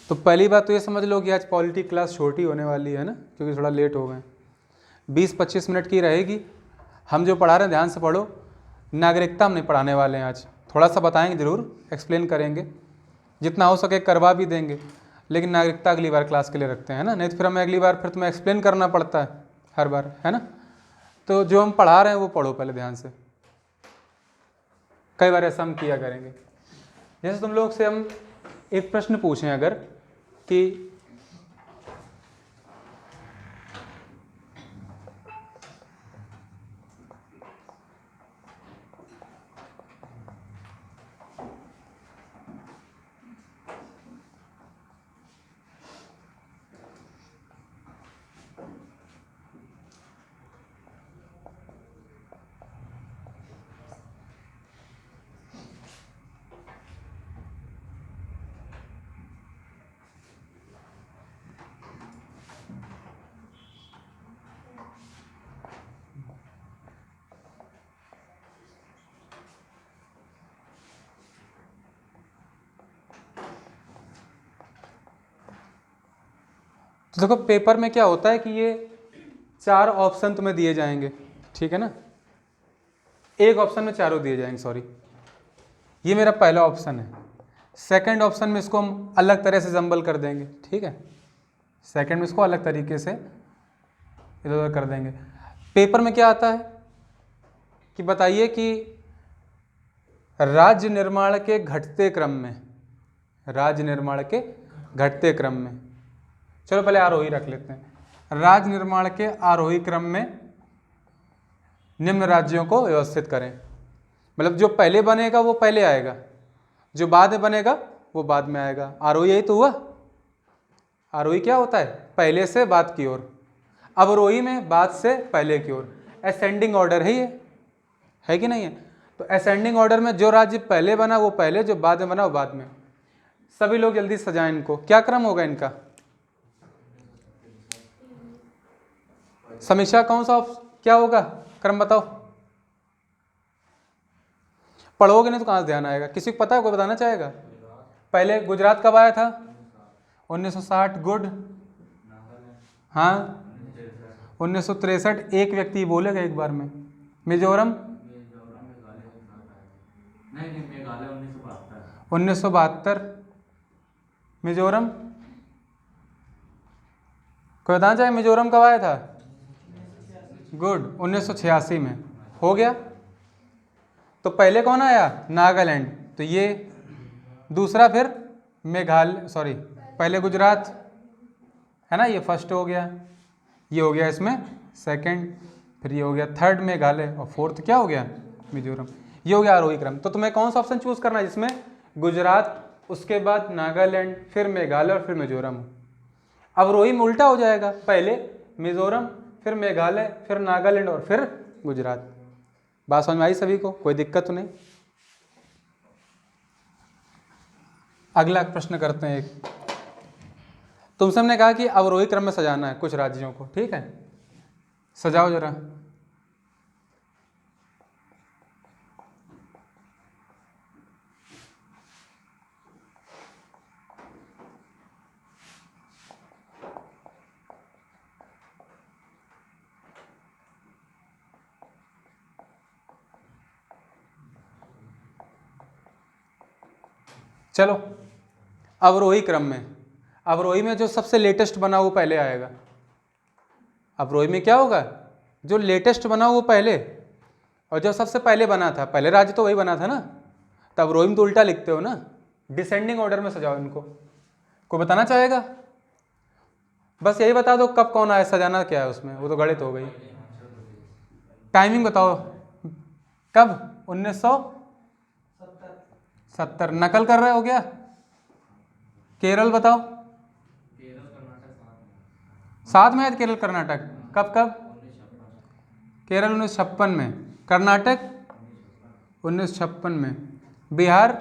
तो पहली बात तो ये समझ लो कि आज पॉलिटी क्लास छोटी होने वाली है ना, क्योंकि थोड़ा लेट हो गए। 20-25 मिनट की रहेगी। हम जो पढ़ा रहे हैं ध्यान से पढ़ो। नागरिकता हम नहीं पढ़ाने वाले हैं आज, थोड़ा सा बताएंगे ज़रूर, एक्सप्लेन करेंगे, जितना हो सके करवा भी देंगे, लेकिन नागरिकता अगली बार क्लास के लिए रखते हैं ना, नहीं तो फिर हमें अगली बार फिर तुम्हें एक्सप्लेन करना पड़ता है हर बार, है ना। तो जो हम पढ़ा रहे हैं वो पढ़ो पहले ध्यान से। कई बार ऐसा हम किया करेंगे। जैसे तुम लोग से हम एक प्रश्न पूछें अगर कि तो देखो पेपर में क्या होता है कि ये 4 ऑप्शन तुम्हें दिए जाएंगे, ठीक है ना। एक ऑप्शन में चारों दिए जाएंगे, सॉरी, ये मेरा पहला ऑप्शन है। सेकंड ऑप्शन में इसको हम अलग तरह से जंबल कर देंगे, ठीक है। सेकंड में इसको अलग तरीके से इधर उधर कर देंगे। पेपर में क्या आता है कि बताइए कि राज्य निर्माण के घटते क्रम में, राज्य निर्माण के घटते क्रम में, चलो पहले आरोही रख लेते हैं। राज्य निर्माण के आरोही क्रम में निम्न राज्यों को व्यवस्थित करें। मतलब जो पहले बनेगा वो पहले आएगा, जो बाद में बनेगा वो बाद में आएगा। आरोही यही तो हुआ। आरोही क्या होता है? पहले से बाद की ओर। अवरोही में बाद से पहले की ओर। असेंडिंग ऑर्डर है ये, है कि नहीं है? तो असेंडिंग ऑर्डर में जो राज्य पहले बना वो पहले, जो बाद में बना वो बाद में। सभी लोग जल्दी सजाएं इनको। क्या क्रम होगा इनका? समीक्षा कौन सा क्या होगा क्रम बताओ? पढ़ोगे नहीं तो कहाँ से ध्यान आएगा? किसी को पता है? कोई बताना चाहेगा? पहले गुजरात कब आया था? 1960। गुड। हाँ 1963। एक व्यक्ति बोलेगा एक बार में। मिजोरम 1972। मिजोरम कोई बताना चाहे मिजोरम कब आया था? गुड 1986 में। हो गया। तो पहले कौन आया? नागालैंड। तो ये दूसरा, फिर मेघालय, सॉरी पहले गुजरात है ना, ये फर्स्ट हो गया, ये हो गया इसमें सेकंड, फिर ये हो गया थर्ड मेघालय, और फोर्थ क्या हो गया? मिजोरम। ये हो गया आरोही क्रम। तो तुम्हें कौन सा ऑप्शन चूज करना है जिसमें गुजरात, उसके बाद नागालैंड, फिर मेघालय और फिर मिजोरम हो। अवरोही में उल्टा हो जाएगा, पहले मिजोरम, फिर मेघालय, फिर नागालैंड और फिर गुजरात। बात समझ में आई सभी को? कोई दिक्कत तो नहीं? अगला प्रश्न करते हैं। एक तुमसे हमने कहा कि अवरोही क्रम में सजाना है कुछ राज्यों को, ठीक है? सजाओ जरा। चलो अवरोही क्रम में, अवरोही में जो सबसे लेटेस्ट बना वो पहले आएगा। अवरोही में क्या होगा? जो लेटेस्ट बना वो पहले, और जो सबसे पहले बना था, पहले राज्य तो वही बना था ना, तो अवरोही में तो उल्टा लिखते हो ना। डिसेंडिंग ऑर्डर में सजाओ इनको। कोई बताना चाहेगा? बस यही बता दो कब कौन आया, सजाना क्या है उसमें, वो तो गणित हो गई। टाइमिंग बताओ कब? 1970। नकल कर रहे हो क्या? केरल बताओ। साथ में है केरल कर्नाटक। कब कब? केरल 1956 में, कर्नाटक 1956 में, बिहार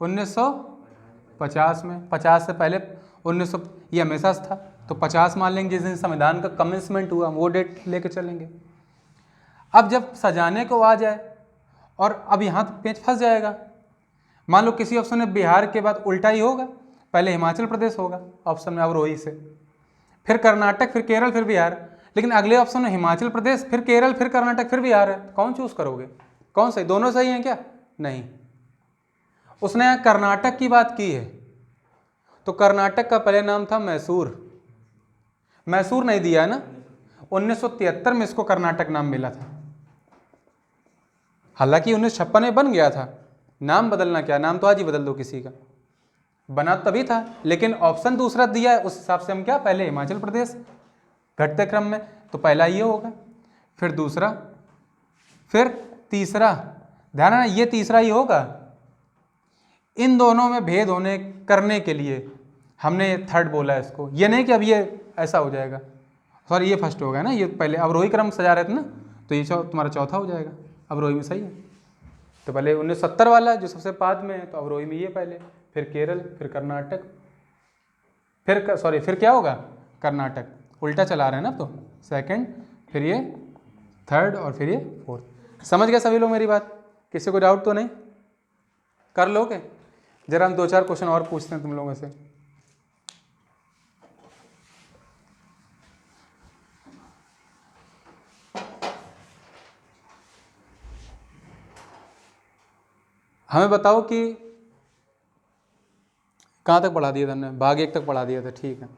1950 में। 50 से पहले 1900 ये हमेशा था, तो 50 मान लेंगे जिस दिन संविधान का कमेंसमेंट हुआ, वो डेट लेके चलेंगे। अब जब सजाने को आ जाए, और अब यहाँ तो पेच फंस जाएगा। मान लो किसी ऑप्शन में बिहार के बाद उल्टा ही होगा, पहले हिमाचल प्रदेश होगा ऑप्शन में अवरोही से, फिर कर्नाटक, फिर केरल, फिर बिहार। लेकिन अगले ऑप्शन में हिमाचल प्रदेश, फिर केरल, फिर कर्नाटक, फिर बिहार है। कौन चूज करोगे? कौन सही? दोनों सही हैं क्या? नहीं, उसने यहाँ कर्नाटक की बात की है। तो कर्नाटक का पहले नाम था मैसूर। मैसूर नहीं दिया है ना, 1973 में इसको कर्नाटक नाम मिला था। हालांकि 1956 में बन गया था, नाम बदलना क्या, नाम तो आज ही बदल दो किसी का, बना तभी था। लेकिन ऑप्शन दूसरा दिया है, उस हिसाब से हम क्या, पहले हिमाचल प्रदेश घटते क्रम में, तो पहला ये होगा, फिर दूसरा, फिर तीसरा। ध्यान है ना, ये तीसरा ही होगा। इन दोनों में भेद होने करने के लिए हमने थर्ड बोला है इसको। ये नहीं कि अब ये ऐसा हो जाएगा, सॉरी ये फर्स्ट होगा ना, ये पहले अवरोही क्रम सजा रहे थे ना, तो ये तुम्हारा चौथा हो जाएगा। अवरोही में सही है, तो पहले 1970 वाला जो सबसे बाद में है, तो अवरोही में ये पहले, फिर केरल, फिर कर्नाटक, फिर क्या होगा, कर्नाटक। उल्टा चला रहे हैं ना, तो सेकंड, फिर ये थर्ड, और फिर ये फोर्थ। समझ गए सभी लोग मेरी बात? किसी को डाउट तो नहीं? कर लोगे? जरा हम 2-4 क्वेश्चन और पूछते हैं तुम लोगों से। हमें बताओ कि कहाँ तक पढ़ा दिया था हमने? भाग 1 तक पढ़ा दिया था, ठीक है।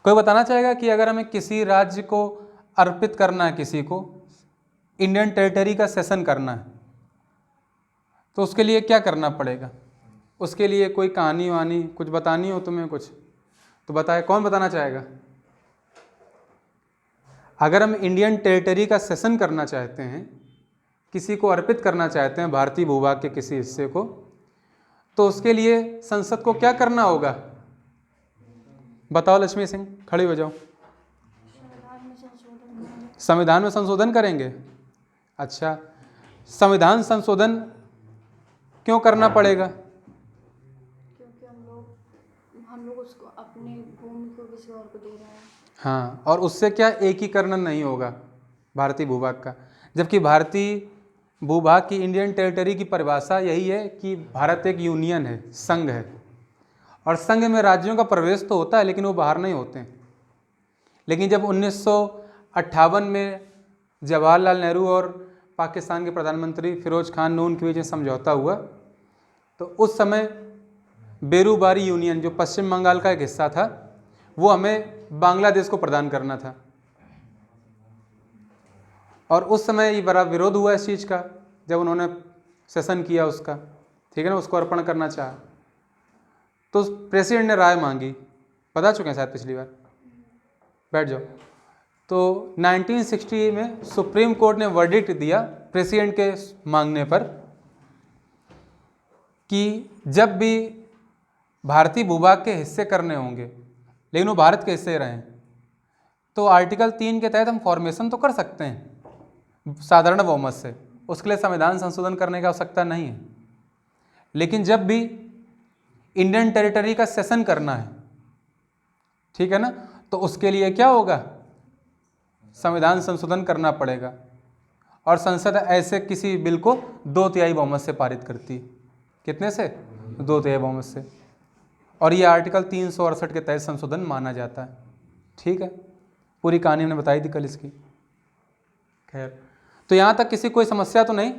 कोई बताना चाहेगा कि अगर हमें किसी राज्य को अर्पित करना है, किसी को इंडियन टेरिटरी का सेशन करना है, तो उसके लिए क्या करना पड़ेगा? उसके लिए कोई कहानी वानी कुछ बतानी हो तुम्हें कुछ, तो बताए, कौन बताना चाहेगा? अगर हम इंडियन टेरिटरी का सेशन करना चाहते हैं, किसी को अर्पित करना चाहते हैं भारतीय भूभाग के किसी हिस्से को, तो उसके लिए संसद को क्या करना होगा? बताओ लक्ष्मी सिंह, खड़ी हो जाओ। संविधान में संशोधन करेंगे। अच्छा, संविधान संशोधन क्यों करना पड़ेगा? क्योंकि हम लोग उसको अपने भूमि को किसी और को दे रहे हैं। हाँ, और उससे क्या एकीकरण नहीं होगा भारतीय भूभाग का, जबकि भारतीय भूभाग की इंडियन टेरिटरी की परिभाषा यही है कि भारत एक यूनियन है, संघ है, और संघ में राज्यों का प्रवेश तो होता है लेकिन वो बाहर नहीं होते हैं। लेकिन जब 1958 में जवाहरलाल नेहरू और पाकिस्तान के प्रधानमंत्री फिरोज खान नून के बीच में समझौता हुआ, तो उस समय बेरूबारी यूनियन जो पश्चिम बंगाल का एक हिस्सा था, वो हमें बांग्लादेश को प्रदान करना था, और उस समय ये बड़ा विरोध हुआ इस चीज़ का जब उन्होंने सेशन किया उसका, ठीक है ना, उसको अर्पण करना चाहा, तो प्रेसिडेंट ने राय मांगी, बता चुके हैं शायद पिछली बार, बैठ जाओ। तो 1960 में सुप्रीम कोर्ट ने वर्डिक्ट दिया प्रेसिडेंट के मांगने पर कि जब भी भारतीय भूभाग के हिस्से करने होंगे, लेकिन वो भारत के हिस्से रहें, तो आर्टिकल 3 के तहत हम फॉर्मेशन तो कर सकते हैं साधारण बहुमत से, उसके लिए संविधान संशोधन करने की आवश्यकता नहीं है। लेकिन जब भी इंडियन टेरिटरी का सेशन करना है, ठीक है ना, तो उसके लिए क्या होगा, संविधान संशोधन करना पड़ेगा, और संसद ऐसे किसी बिल को 2/3 बहुमत से पारित करती है। कितने से? 2/3 बहुमत से, और ये आर्टिकल 368 के तहत संशोधन माना जाता है, ठीक है। पूरी कहानी हमने बताई थी कल इसकी। खैर, तो यहाँ तक किसी कोई समस्या तो नहीं?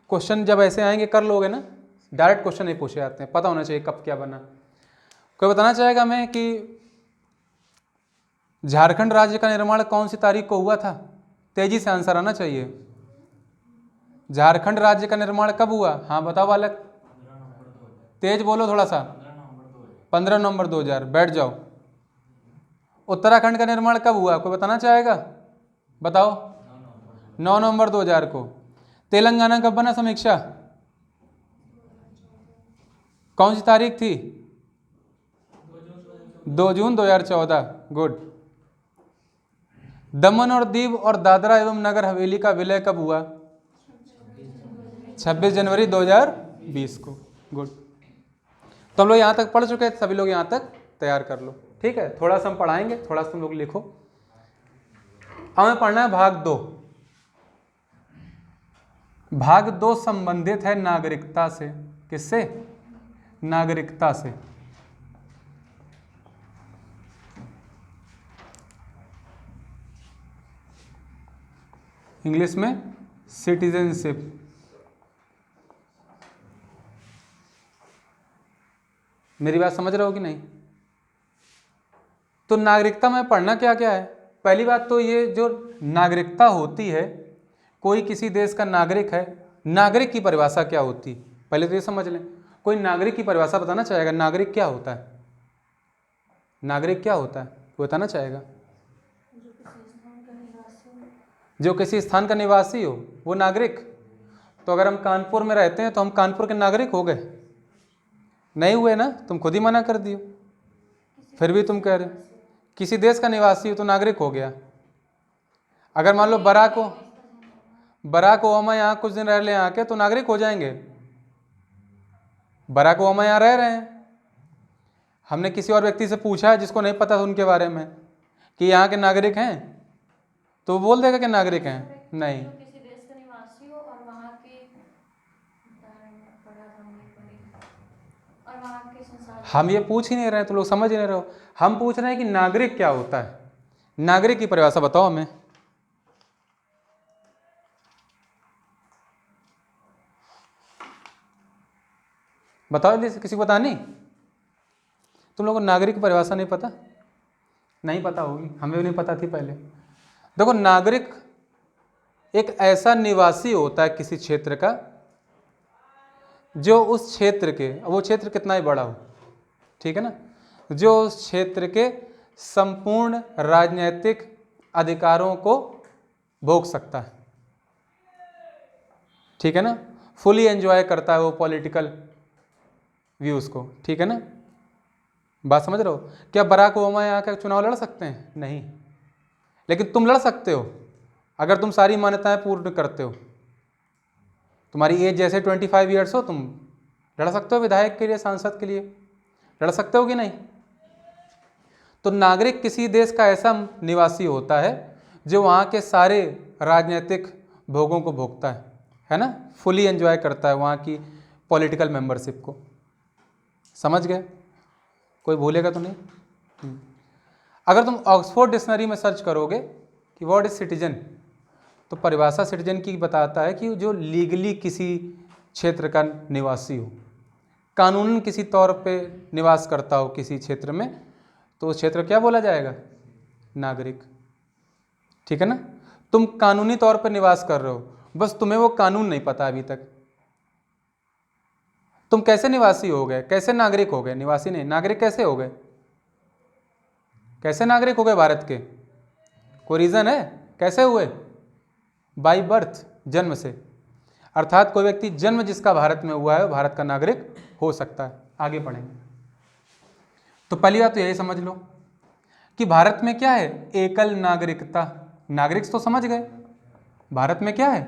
क्वेश्चन जब ऐसे आएंगे कर लोगे ना, डायरेक्ट क्वेश्चन नहीं पूछे जाते हैं, पता होना चाहिए कब क्या बना। कोई बताना चाहेगा हमें कि झारखंड राज्य का निर्माण कौन सी तारीख को हुआ था? तेजी से आंसर आना चाहिए। झारखंड राज्य का निर्माण कब हुआ? हाँ बताओ बालक, तेज बोलो थोड़ा सा। 15 नवंबर 2000। बैठ जाओ। उत्तराखंड का निर्माण कब हुआ? कोई बताना चाहेगा? बताओ। 9 नवंबर 2000 को। तेलंगाना कब बना समीक्षा? कौन सी तारीख थी? 2 जून 2014। गुड। दमन और दीव और दादरा एवं नगर हवेली का विलय कब हुआ? 26 जनवरी 2020 को। गुड। तो हम लोग यहाँ तक पढ़ चुके हैं, सभी लोग यहाँ तक तैयार कर लो, ठीक है। थोड़ा सा हम पढ़ाएंगे, थोड़ा सा तुम लोग लिखो। हमें पढ़ना है भाग 2। भाग 2 संबंधित है नागरिकता से। किससे? नागरिकता से। इंग्लिश में सिटीजनशिप। मेरी बात समझ रहे हो कि नहीं? तो नागरिकता में पढ़ना क्या क्या है? पहली बात तो ये जो नागरिकता होती है, कोई किसी देश का नागरिक है, नागरिक की परिभाषा क्या होती है पहले तो ये समझ लें। कोई नागरिक की परिभाषा बताना चाहेगा? नागरिक क्या होता है? नागरिक क्या होता है वो बताना चाहेगा? जो किसी स्थान का निवासी हो वो नागरिक। तो अगर हम कानपुर में रहते हैं तो हम कानपुर के नागरिक हो गए? नहीं हुए ना, तुम खुद ही मना कर दियो। फिर भी तुम कह रहे हो किसी देश का निवासी हो तो नागरिक हो गया। अगर मान लो बराक ओबामा यहाँ कुछ दिन रह ले आके तो नागरिक हो जाएंगे। बराक ओबामा यहाँ रह रहे हैं, हमने किसी और व्यक्ति से पूछा है जिसको नहीं पता था उनके बारे में कि यहाँ के नागरिक हैं, तो वो बोल देगा कि नागरिक हैं। नहीं, किसी देश का निवासी हो और वहाँ के संसार हम ये पूछ ही नहीं रहे, तो लोग समझ ही नहीं रहे हो। हम पूछ रहे हैं कि नागरिक क्या होता है, नागरिक की परिभाषा बताओ हमें। बताओ जल्दी से, किसी को पता नहीं? तुम लोगों को नागरिक की परिभाषा नहीं पता? नहीं पता होगी, हमें भी नहीं पता थी पहले। देखो, नागरिक एक ऐसा निवासी होता है किसी क्षेत्र का जो उस क्षेत्र के, वो क्षेत्र कितना ही बड़ा हो, ठीक है ना, जो उस क्षेत्र के संपूर्ण राजनीतिक अधिकारों को भोग सकता है, ठीक है ना, फुली एंजॉय करता है वो पॉलिटिकल व्यूज को, ठीक है ना। बात समझ रहे हो? क्या बराक ओबामा यहाँ का चुनाव लड़ सकते हैं? नहीं, लेकिन तुम लड़ सकते हो अगर तुम सारी मान्यताएं पूर्ण करते हो। तुम्हारी एज जैसे 25 ईयर्स हो, तुम लड़ सकते हो विधायक के लिए, सांसद के लिए, लड़ सकते हो कि नहीं? तो नागरिक किसी देश का ऐसा निवासी होता है जो वहाँ के सारे राजनीतिक भोगों को भोगता है ना, फुली एंजॉय करता है वहाँ की पॉलिटिकल मेंबरशिप को। समझ गए? कोई भूलेगा तो नहीं? अगर तुम ऑक्सफोर्ड डिक्शनरी में सर्च करोगे कि व्हाट इज सिटीजन, तो परिभाषा सिटीजन की बताता है कि जो लीगली किसी क्षेत्र का निवासी हो, कानूनन किसी तौर पे निवास करता हो किसी क्षेत्र में, तो उस क्षेत्र क्या बोला जाएगा? नागरिक, ठीक है ना। तुम कानूनी तौर पर निवास कर रहे हो, बस तुम्हें वो कानून नहीं पता अभी तक। तुम कैसे निवासी हो गए, कैसे नागरिक हो गए? निवासी नहीं, नागरिक कैसे हो गए? कैसे नागरिक हो गए भारत के? कोई रीजन है? कैसे हुए? बाई बर्थ, जन्म से। अर्थात कोई व्यक्ति जन्म जिसका भारत में हुआ है वो भारत का नागरिक हो सकता है। आगे पढ़ेंगे। तो पहली बात तो यही समझ लो कि भारत में क्या है? एकल नागरिकता। नागरिक तो समझ गए, भारत में क्या है?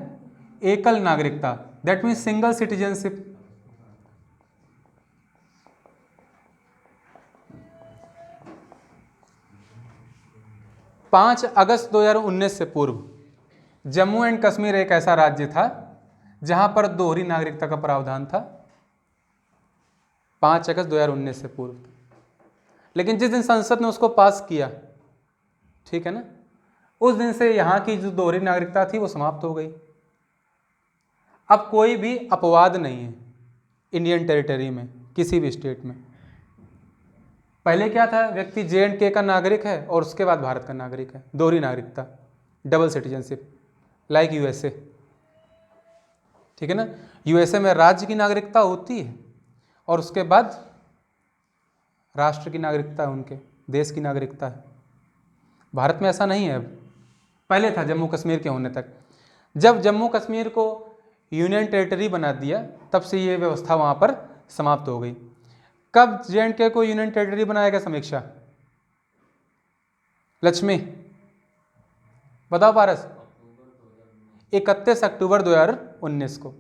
एकल नागरिकता, दैट मीन्स सिंगल सिटीजनशिप। 5 अगस्त 2019 से पूर्व जम्मू एंड कश्मीर एक ऐसा राज्य था जहां पर दोहरी नागरिकता का प्रावधान था। 5 अगस्त 2019 से पूर्व। लेकिन जिस दिन संसद ने उसको पास किया, ठीक है ना, उस दिन से यहाँ की जो दोहरी नागरिकता थी वो समाप्त हो गई। अब कोई भी अपवाद नहीं है इंडियन टेरिटरी में, किसी भी स्टेट में। पहले क्या था? व्यक्ति J&K का नागरिक है और उसके बाद भारत का नागरिक है। दोहरी नागरिकता, डबल सिटीजनशिप, लाइक USA, ठीक है ना। USA में राज्य की नागरिकता होती है और उसके बाद राष्ट्र की नागरिकता है, उनके देश की नागरिकता है। भारत में ऐसा नहीं है। पहले था जम्मू कश्मीर के होने तक। जब जम्मू कश्मीर को यूनियन टेरिटरी बना दिया तब से ये व्यवस्था वहाँ पर समाप्त हो गई। कब J&K को यूनियन टेरिटरी बनाया गया? समीक्षा, लक्ष्मी बताओ पारस। 31 अक्टूबर 2019 को।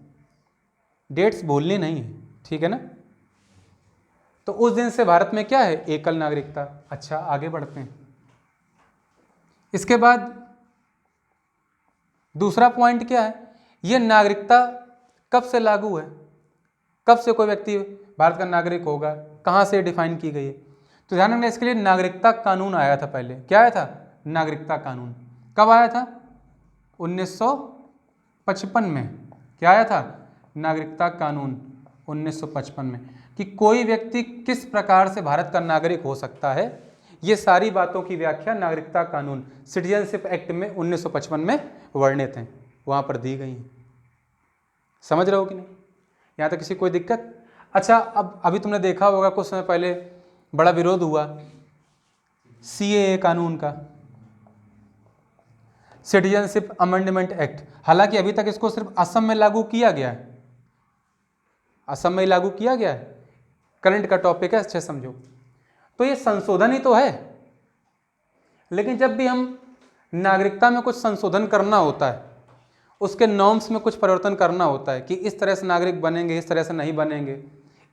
डेट्स भूलनी नहीं है, ठीक है ना। तो उस दिन से भारत में क्या है? एकल नागरिकता। अच्छा, आगे बढ़ते हैं। इसके बाद दूसरा पॉइंट क्या है? यह नागरिकता कब से लागू है? कब से कोई व्यक्ति भारत का नागरिक होगा? कहाँ से डिफाइन की गई है? तो ध्यान रखना, इसके लिए नागरिकता कानून आया था पहले। क्या आया था? नागरिकता कानून। कब आया था? 1955 में क्या आया था? नागरिकता कानून 1955 में, कि कोई व्यक्ति किस प्रकार से भारत का नागरिक हो सकता है, ये सारी बातों की व्याख्या नागरिकता कानून सिटीजनशिप एक्ट में 1955 में वर्णित हैं, वहाँ पर दी गई हैं। समझ रहे हो कि नहीं? यहाँ तक किसी कोई दिक्कत? अच्छा, अब अभी तुमने देखा होगा कुछ समय पहले बड़ा विरोध हुआ CAA कानून का, सिटीजनशिप अमेंडमेंट एक्ट। हालांकि अभी तक इसको सिर्फ असम में लागू किया गया है, असम में लागू किया गया है, करंट का टॉपिक है, अच्छे समझो। तो ये संशोधन ही तो है, लेकिन जब भी हम नागरिकता में कुछ संशोधन करना होता है, उसके नॉर्म्स में कुछ परिवर्तन करना होता है कि इस तरह से नागरिक बनेंगे, इस तरह से नहीं बनेंगे,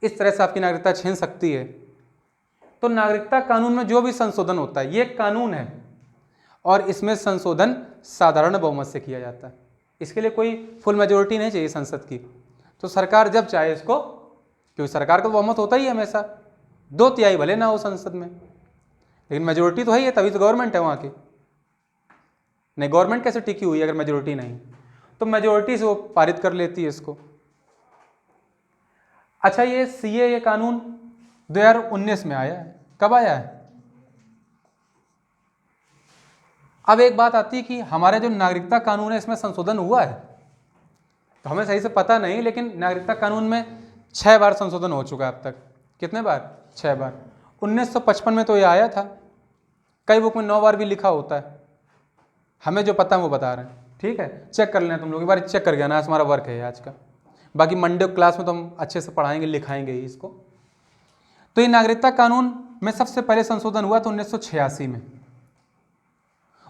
इस तरह से आपकी नागरिकता छीन सकती है, तो नागरिकता कानून में जो भी संशोधन होता है, ये कानून है और इसमें संशोधन साधारण बहुमत से किया जाता है। इसके लिए कोई फुल मेजोरिटी नहीं चाहिए संसद की, तो सरकार जब चाहे इसको, क्योंकि सरकार का बहुमत होता ही है हमेशा, 2/3 भले ना हो संसद में, लेकिन मेजोरिटी तो है ही है, तभी तो गवर्नमेंट है वहाँ की। नहीं, गवर्नमेंट कैसे टिकी हुई है अगर मेजोरिटी नहीं? तो मेजोरिटी से वो पारित कर लेती है इसको। अच्छा, ये CAA कानून 2019 में आया है। कब आया है? अब एक बात आती है कि हमारे जो नागरिकता कानून है इसमें संशोधन हुआ है, तो हमें सही से पता नहीं, लेकिन नागरिकता कानून में 6 बार संशोधन हो चुका है अब तक। कितने बार? 6 बार। 1955 में तो ये आया था, कई बुक में 9 बार भी लिखा होता है, हमें जो पता है वो बता रहे हैं। ठीक है, चेक कर लेना तुम लोग, एक बार चेक कर गया ना, आज हमारा वर्क है आज का। बाकी मंडे क्लास में तो हम अच्छे से पढ़ाएंगे, लिखाएंगे ही इसको। तो ये नागरिकता कानून में सबसे पहले संशोधन हुआ था 1986 में,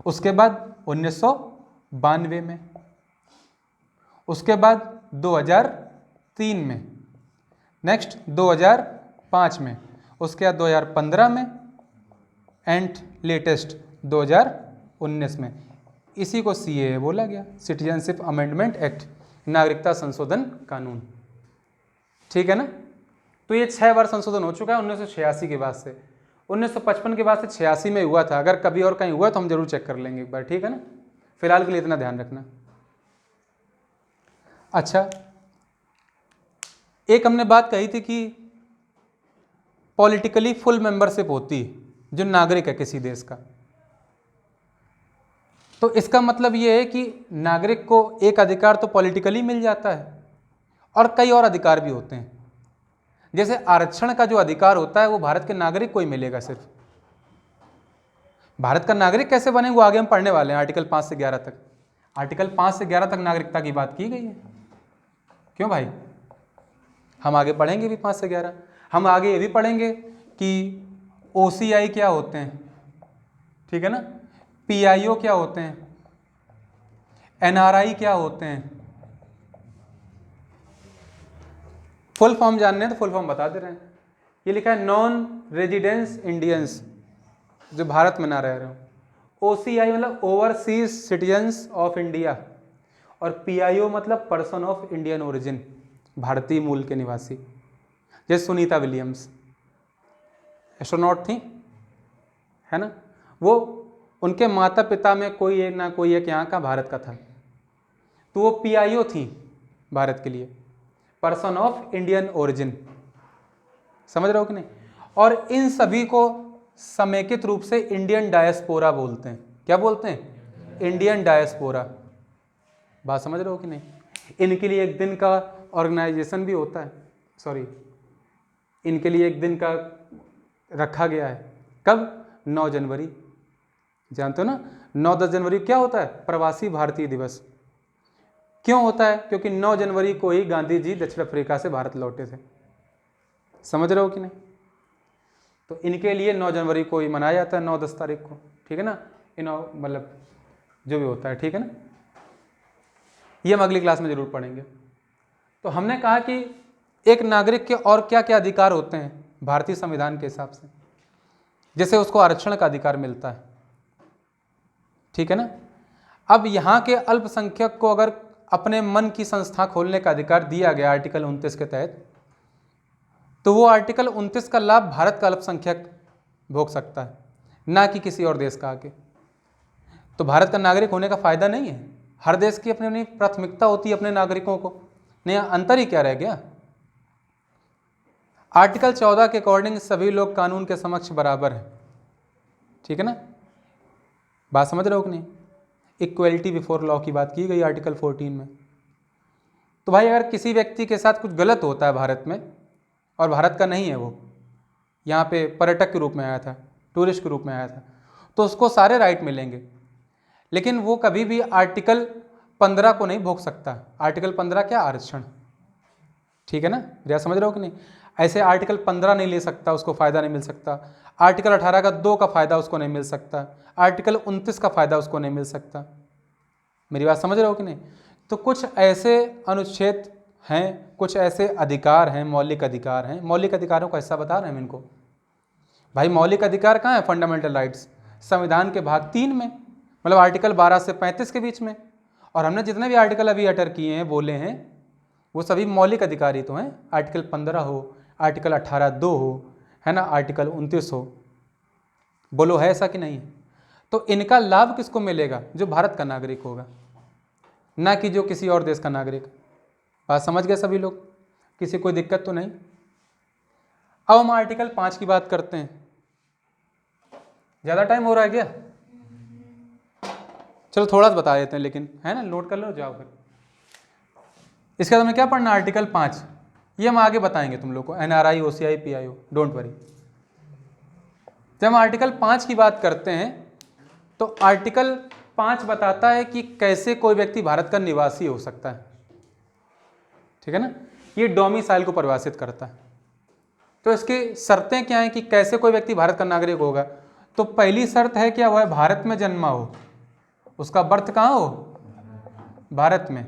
उसके बाद 1992 में, उसके बाद 2003 में, नेक्स्ट 2005 में, उसके बाद 2015 में, एंड लेटेस्ट 2019 में। इसी को CAA बोला गया, सिटीजनशिप अमेंडमेंट एक्ट, नागरिकता संशोधन कानून। ठीक है ना? तो ये 6 बार संशोधन हो चुका है 1986 के बाद से। 1955 के बाद से 86 में हुआ था, अगर कभी और कहीं हुआ तो हम जरूर चेक कर लेंगे एक बार। ठीक है ना? फिलहाल के लिए इतना ध्यान रखना। अच्छा, एक हमने बात कही थी कि पॉलिटिकली फुल मेंबरशिप होती है जो नागरिक है किसी देश का, तो इसका मतलब ये है कि नागरिक को एक अधिकार तो पॉलिटिकली मिल जाता है और कई और अधिकार भी होते हैं। जैसे आरक्षण का जो अधिकार होता है वो भारत के नागरिक को ही मिलेगा सिर्फ। भारत का नागरिक कैसे बनेगा वो आगे हम पढ़ने वाले हैं, आर्टिकल 5 से 11 तक। आर्टिकल 5 से 11 तक नागरिकता की बात की गई है। क्यों भाई? हम आगे पढ़ेंगे भी 5 से 11। हम आगे ये भी पढ़ेंगे कि OCI क्या होते हैं, ठीक है ना, PIO क्या होते हैं, NRI क्या होते हैं। फुल फॉर्म जानने हैं तो फुल फॉर्म बता दे रहे हैं। ये लिखा है नॉन रेजिडेंस इंडियंस, जो भारत में ना रह रहे हो। OCI मतलब ओवरसीज सिटीजन्स ऑफ इंडिया, और PIO मतलब पर्सन ऑफ इंडियन ओरिजिन, भारतीय मूल के निवासी। जैसे सुनीता विलियम्स एस्ट्रोनॉट थी, है ना, वो उनके माता पिता में कोई एक ना कोई एक यहाँ का भारत का था, तो वो PIO थी भारत के लिए, पर्सन ऑफ इंडियन ओरिजिन। समझ रहे हो कि नहीं? और इन सभी को समेकित रूप से इंडियन डायस्पोरा बोलते हैं। क्या बोलते हैं? Indian diaspora. बात समझ रहे हो कि नहीं? इनके लिए एक दिन का ऑर्गेनाइजेशन भी होता है, सॉरी, इनके लिए एक दिन का रखा गया है। कब? 9 जनवरी। जानते हो ना, 9-10 जनवरी क्या होता है? प्रवासी भारतीय दिवस। क्यों होता है? क्योंकि 9 जनवरी को ही गांधी जी दक्षिण अफ्रीका से भारत लौटे थे। समझ रहे हो कि नहीं? तो इनके लिए 9 जनवरी को ही मनाया जाता है, 9-10 तारीख को। ठीक है ना? मतलब जो भी होता है, ठीक है ना, ये हम अगली क्लास में जरूर पढ़ेंगे। तो हमने कहा कि एक नागरिक के और क्या क्या अधिकार होते हैं भारतीय संविधान के हिसाब से। जैसे उसको आरक्षण का अधिकार मिलता है, ठीक है ना। अब यहाँ के अल्पसंख्यक को अगर अपने मन की संस्था खोलने का अधिकार दिया गया आर्टिकल 29 के तहत, तो वो आर्टिकल 29 का लाभ भारत का अल्पसंख्यक भोग सकता है, ना कि किसी और देश का आके। तो भारत का नागरिक होने का फायदा नहीं है, हर देश की अपनी अपनी प्राथमिकता होती है अपने नागरिकों को, नहीं अंतर ही क्या रह गया। आर्टिकल 14 के अकॉर्डिंग सभी लोग कानून के समक्ष बराबर हैं, ठीक है ना, बात समझ रहे हो कि नहीं। इक्वलिटी बिफोर लॉ की बात की गई आर्टिकल 14 में। तो भाई अगर किसी व्यक्ति के साथ कुछ गलत होता है भारत में, और भारत का नहीं है, वो यहाँ पे पर्यटक के रूप में आया था, टूरिस्ट के रूप में आया था, तो उसको सारे राइट मिलेंगे, लेकिन वो कभी भी आर्टिकल 15 को नहीं भोग सकता। आर्टिकल 15 क्या, आरक्षण, ठीक है ना, मेरा समझ रहे हो कि नहीं। ऐसे आर्टिकल 15 नहीं ले सकता, उसको फ़ायदा नहीं मिल सकता। आर्टिकल 18 का 2 का फ़ायदा उसको नहीं मिल सकता। आर्टिकल 29 का फ़ायदा उसको नहीं मिल सकता। मेरी बात समझ रहे हो कि नहीं। तो कुछ ऐसे अनुच्छेद हैं, कुछ ऐसे अधिकार हैं, मौलिक अधिकार हैं, मौलिक अधिकारों का हिस्सा बता रहे हैं हम इनको। भाई मौलिक अधिकार कहाँ है, फंडामेंटल राइट्स, संविधान के भाग 3 में, मतलब आर्टिकल 12 से 35 के बीच में। और हमने जितने भी आर्टिकल अभी अटर किए हैं, बोले हैं, वो सभी मौलिक अधिकार ही तो हैं। आर्टिकल 15 हो, आर्टिकल 18(2) हो, है ना, आर्टिकल 29 हो, बोलो है ऐसा कि नहीं। तो इनका लाभ किसको मिलेगा, जो भारत का नागरिक होगा, ना कि जो किसी और देश का नागरिक। बात समझ गए सभी लोग, किसी कोई दिक्कत तो नहीं। अब हम आर्टिकल 5 की बात करते हैं। ज़्यादा टाइम हो रहा है क्या, चलो थोड़ा सा बता देते हैं, लेकिन है ना, नोट कर लो, जाओ फिर। इसके बाद हमें क्या पढ़ना, आर्टिकल 5, ये हम आगे बताएंगे तुम लोग को, NRI, OCI, PIO, don't worry. जब हम आर्टिकल 5 की बात करते हैं तो आर्टिकल 5 बताता है कि कैसे कोई व्यक्ति भारत का निवासी हो सकता है, ठीक है ना। ये डोमिसाइल को परिभाषित करता है। तो इसकी शर्तें क्या हैं कि कैसे कोई व्यक्ति भारत का नागरिक होगा। तो पहली शर्त है क्या, वह भारत में जन्मा हो, उसका बर्थ कहाँ हो, भारत में।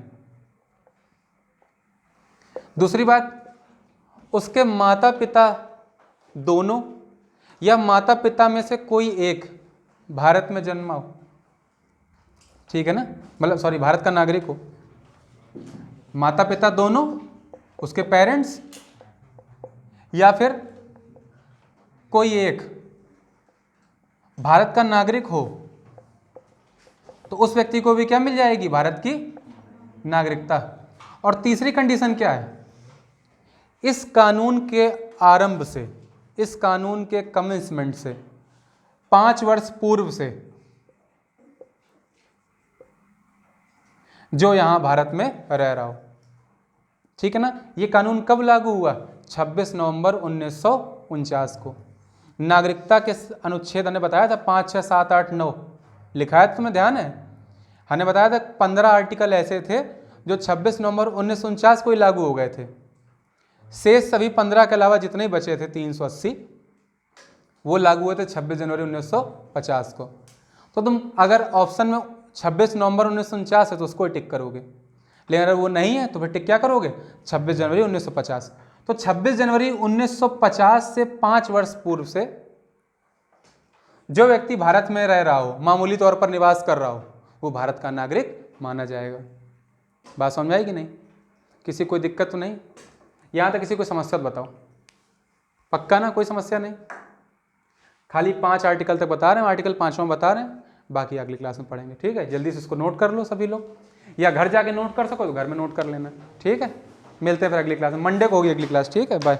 दूसरी बात, उसके माता पिता दोनों या माता पिता में से कोई एक भारत में जन्मा हो, ठीक है ना, मतलब सॉरी, भारत का नागरिक हो। माता पिता दोनों, उसके पेरेंट्स, या फिर कोई एक भारत का नागरिक हो, तो उस व्यक्ति को भी क्या मिल जाएगी, भारत की नागरिकता। और तीसरी कंडीशन क्या है, इस कानून के आरंभ से, इस कानून के कमेंसमेंट से 5 वर्ष पूर्व से जो यहां भारत में रह रहा हो, ठीक है ना। ये कानून कब लागू हुआ, 26 नवंबर 1949 को। नागरिकता के अनुच्छेद हमने बताया था 5, 6, 7, 8, 9 लिखा है, तुम्हें ध्यान है। हमने बताया था 15 आर्टिकल ऐसे थे जो 26 नवंबर 1949 को ही लागू हो गए थे। शेष सभी 15 के अलावा जितने बचे थे 380, वो लागू हुए थे 26 जनवरी 1950 को। तो तुम अगर ऑप्शन में 26 नवंबर 1949 है तो उसको टिक करोगे, लेकिन अगर वो नहीं है तो फिर टिक क्या करोगे, 26 जनवरी 1950। तो 26 जनवरी 1950 से 5 वर्ष पूर्व से जो व्यक्ति भारत में रह रहा हो, मामूली तौर पर निवास कर रहा हो, वो भारत का नागरिक माना जाएगा। बात समझ आई कि नहीं, किसी कोई दिक्कत तो नहीं। यहाँ तक किसी को समस्या बताओ, पक्का ना, कोई समस्या नहीं। खाली 5 आर्टिकल तक बता रहे हैं, आर्टिकल 5वां बता रहे हैं, बाकी अगली क्लास में पढ़ेंगे, ठीक है। जल्दी से इसको नोट कर लो सभी लोग, या घर जाके नोट कर सको तो घर में नोट कर लेना, ठीक है। मिलते हैं फिर अगली क्लास में, मंडे को होगी अगली क्लास, ठीक है, बाय।